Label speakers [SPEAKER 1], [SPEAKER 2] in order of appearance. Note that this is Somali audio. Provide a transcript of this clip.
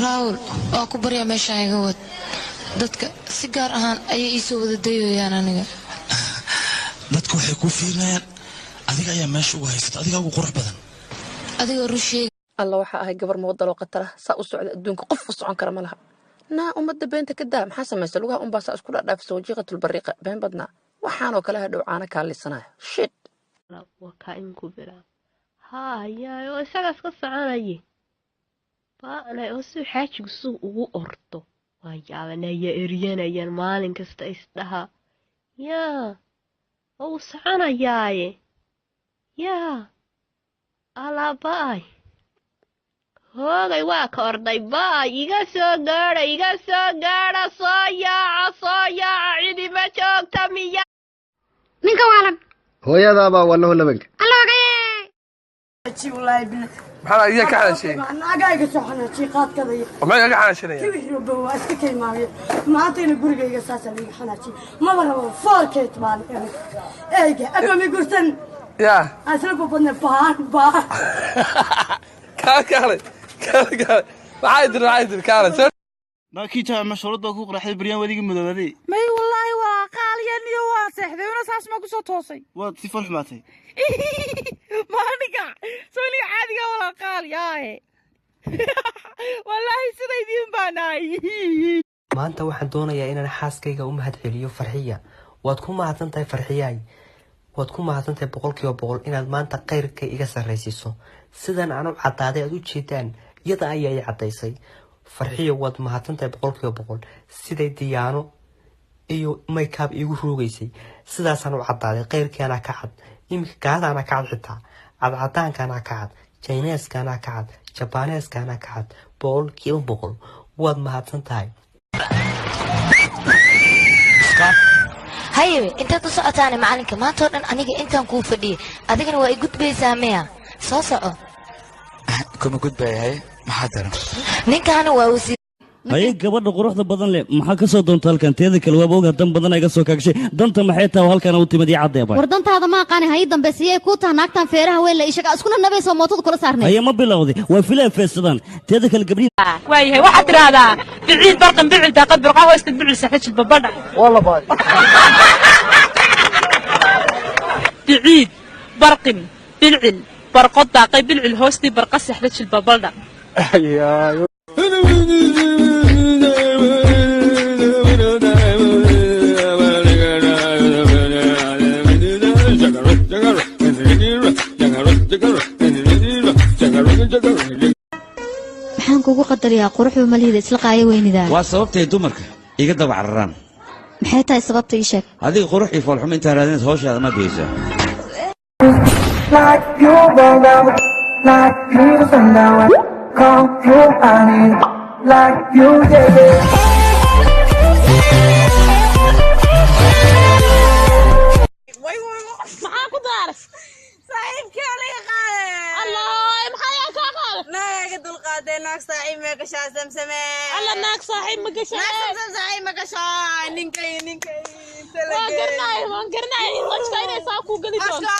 [SPEAKER 1] راول أكو بريا ماشي عيقود dadka si gaar ahaan ayay ii soo wada dayayaan aniga
[SPEAKER 2] dadku waxay ku fiirnayaan adiga ayaa meesha ugu haysata adiga ugu qurux badan
[SPEAKER 1] adiga rusheey
[SPEAKER 3] الله waxa ahay gabar moodalo qatara saa u socda adduunka qof u socon kara malaha naa umada beenta ka daa maxaa sameeyay lugaha un baa saa isku dhaafsoo jiqatul bariiqa been badna waxaan oo kale hadhow caana ka lisanaya shit
[SPEAKER 4] waka in ku bila ha yaayo isaga iska soconayay baana oo si xaajigu suu ugu ordo waa yaabanaya eryanayaan maalin kasta isdhaha yaa oo soconayaaye yaa alaabay hoogay waa ka orday baay iga soo gaadha soo yaaca cidi ma joogta miya
[SPEAKER 5] ninka waalan
[SPEAKER 6] hooyadaabaa wallahu labanka
[SPEAKER 7] maxaa iga ka xanashay
[SPEAKER 5] anagayga soo xanaashay qaadkada
[SPEAKER 7] ma iga xanashay
[SPEAKER 5] kibir waa iska kaymaamay maanta in gurigayga saas iga xanaashay ma rabo foorkeet baan eega adami gursan
[SPEAKER 7] ya
[SPEAKER 5] asla ku badna baan
[SPEAKER 7] kale waxay dir kale
[SPEAKER 2] laakiin taa mashruuda ku qaraxay bariyaan wadiga madoobaday
[SPEAKER 8] may wallahi waa qaaliyan iyo waa seexday una saas ma ku soo toosay
[SPEAKER 2] waad si farx maatay
[SPEAKER 8] maaniga soo caadiga wala qaaliyaay wallahi sidaydin baanaay
[SPEAKER 9] maanta waxaan doonayaa inaan xaaskayga u mahad celiyo farxiya waad ku mahadsantahay farxiyaay waad ku mahadsantahay 100% inaad maanta qeyrka iga sareysiiso sidan aan u cadaaday aad u jeedaan iyada ayay cadaysay farxiyo waad mahadsantahay 100% siday diyaano iyo makeup igu roogaysay sidaasaan u cadaaday qeyrkeena ka cad imika gaadana ka cad xitaa cadcadaankana ka cad Chinese-kana ka cad Japanese-kana ka cad 100% waad mahadsantahay
[SPEAKER 1] haye inta ku socotaan macalinka maanta oo dhan aniga intaan ku fadhiyay adigana waa i gudbaysaa miya soo soco
[SPEAKER 2] kuma gudbayahay maxaa daran
[SPEAKER 1] ninkaana waa wasiir
[SPEAKER 10] haye gabadha quruxda badan leh maxaa ka soo doonta halkan teeda kale waa boog hadan badan ay ka soo kaagshay danta maxay tahay halkan uu timid cadeebay
[SPEAKER 11] war dantaada ma aqaan hay dambeysiyay ku tahay naagtan feeraha weyn la ishaga iskuna nabayso mootada kula saarnay
[SPEAKER 10] haye ma bilowday waa filay feesadan teeda kale gabdhi
[SPEAKER 12] waayahay waxa tiraahdaa biciid barqan biciid daaqad barqa hoosta biciid saxajid babadha
[SPEAKER 7] walla baay
[SPEAKER 12] biciid barqin bilcil barqad daaqay bilcil hoosti barqa saxajid babadha
[SPEAKER 7] ayaayo
[SPEAKER 11] maxaan kugu qadariyaa quruxda malihida isla qaayo weynida
[SPEAKER 10] waa sababtay dumarka iga daba cararaan
[SPEAKER 11] maxay tahay sababta ii sheeg
[SPEAKER 10] adiga qurux iyo foolxumo inta raadinaysa hawshaada ma geysa
[SPEAKER 12] maxaa ku daaray saaxiibkii aniga qaaday allah maxaa ka qaaday naaga dul qaaday naag saaxiib ma gashaa samsamee allah naag saaxiib ma gashaa naag saaxiib ma gashaa ninkay waan garnay wajka inay saa ku gali doonto